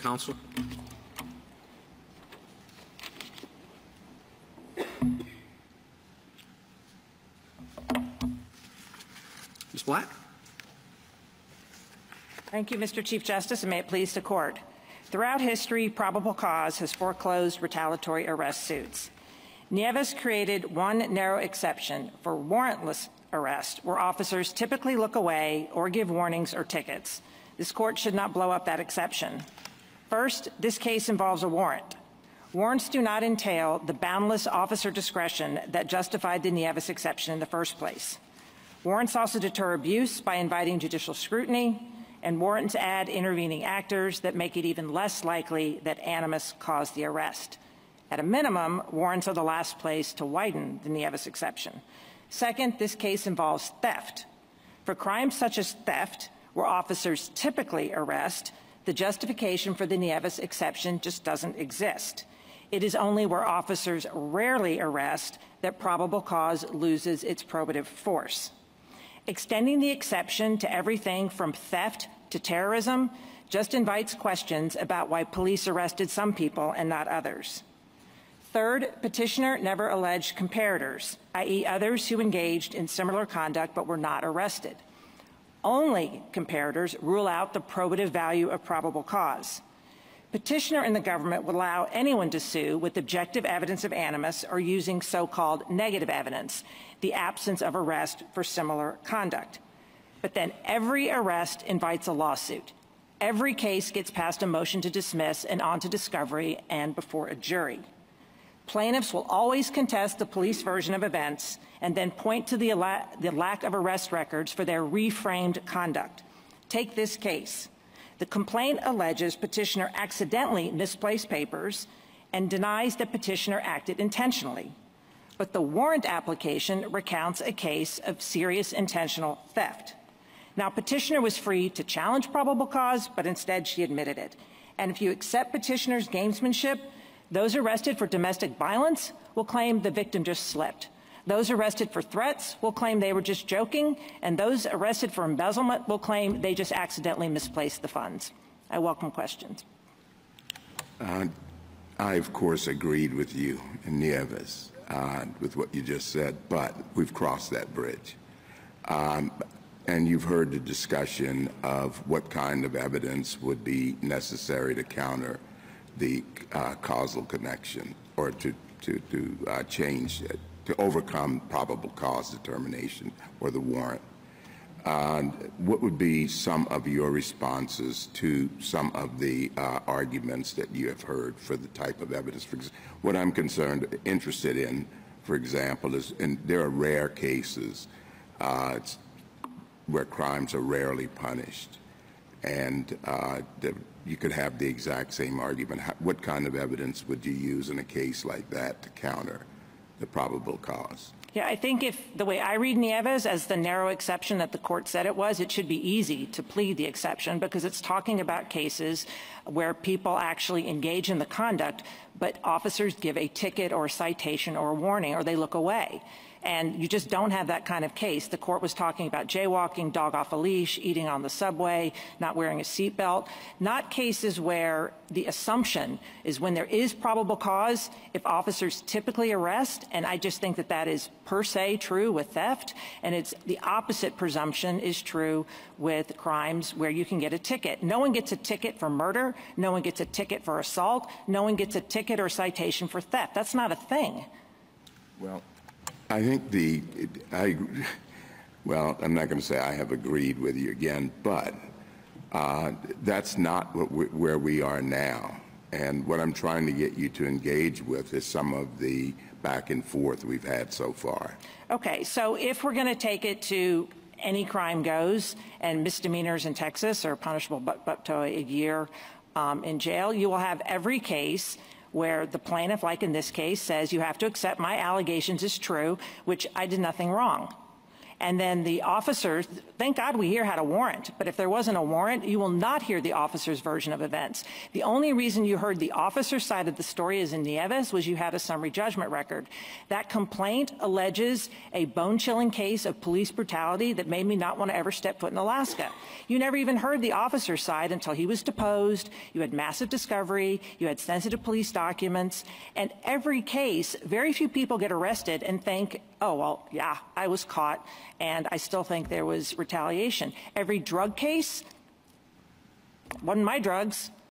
counsel. Ms. Black. Thank you, Mr. Chief Justice, and may it please the Court. Throughout history, probable cause has foreclosed retaliatory arrest suits. Nieves created one narrow exception for warrantless arrest, where officers typically look away or give warnings or tickets. This Court should not blow up that exception. First, this case involves a warrant. Warrants do not entail the boundless officer discretion that justified the Nieves exception in the first place. Warrants also deter abuse by inviting judicial scrutiny, and warrants add intervening actors that make it even less likely that animus caused the arrest. At a minimum, warrants are the last place to widen the Nieves exception. Second, this case involves theft. For crimes such as theft, where officers typically arrest, the justification for the Nieves exception just doesn't exist. It is only where officers rarely arrest that probable cause loses its probative force. Extending the exception to everything from theft to terrorism just invites questions about why police arrested some people and not others. Third, petitioner never alleged comparators, i.e. others who engaged in similar conduct but were not arrested. Only comparators rule out the probative value of probable cause. Petitioner and the government would allow anyone to sue with objective evidence of animus or using so-called negative evidence, the absence of arrest for similar conduct. But then every arrest invites a lawsuit. Every case gets past a motion to dismiss and on to discovery and before a jury. Plaintiffs will always contest the police version of events and then point to the lack of arrest records for their reframed conduct. Take this case. The complaint alleges petitioner accidentally misplaced papers and denies that petitioner acted intentionally. But the warrant application recounts a case of serious intentional theft. Now, petitioner was free to challenge probable cause, but instead she admitted it. And if you accept petitioner's gamesmanship, those arrested for domestic violence will claim the victim just slipped. Those arrested for threats will claim they were just joking, and those arrested for embezzlement will claim they just accidentally misplaced the funds. I welcome questions. I, of course, agreed with you and Nieves with what you just said, but we've crossed that bridge. And you've heard the discussion of what kind of evidence would be necessary to counter the causal connection or to change it, to overcome probable cause determination or the warrant. What would be some of your responses to some of the arguments that you have heard for the type of evidence? What I'm interested in, for example, is, and there are rare cases where crimes are rarely punished, and you could have the exact same argument. What kind of evidence would you use in a case like that to counter the probable cause? Yeah, I think if the way I read Nieves as the narrow exception that the court said it was, it should be easy to plead the exception because it's talking about cases where people actually engage in the conduct, but officers give a ticket or a citation or a warning or they look away. And you just don't have that kind of case. The court was talking about jaywalking, dog off a leash, eating on the subway, not wearing a seatbelt, not cases where the assumption is when there is probable cause, if officers typically arrest, and I just think that that is per se true with theft, and it's the opposite presumption is true with crimes where you can get a ticket. No one gets a ticket for murder. No one gets a ticket for assault. No one gets a ticket or citation for theft. That's not a thing. Well, I think well, I'm not going to say I have agreed with you again, but that's not where we are now. And what I'm trying to get you to engage with is some of the back and forth we've had so far. Okay, so if we're going to take it to any crime goes and misdemeanors in Texas are punishable up to a year in jail, you will have every case where the plaintiff, like in this case, says you have to accept my allegations as true, which I did nothing wrong. And then the officers, thank God we here had a warrant, but if there wasn't a warrant, you will not hear the officer's version of events. The only reason you heard the officer's side of the story as in Nieves was you had a summary judgment record. That complaint alleges a bone-chilling case of police brutality that made me not want to ever step foot in Alaska. You never even heard the officer's side until he was deposed. You had massive discovery. You had sensitive police documents. And every case, very few people get arrested and think, oh, well, yeah, I was caught, and I still think there was retaliation. Every drug case, wasn't my drugs.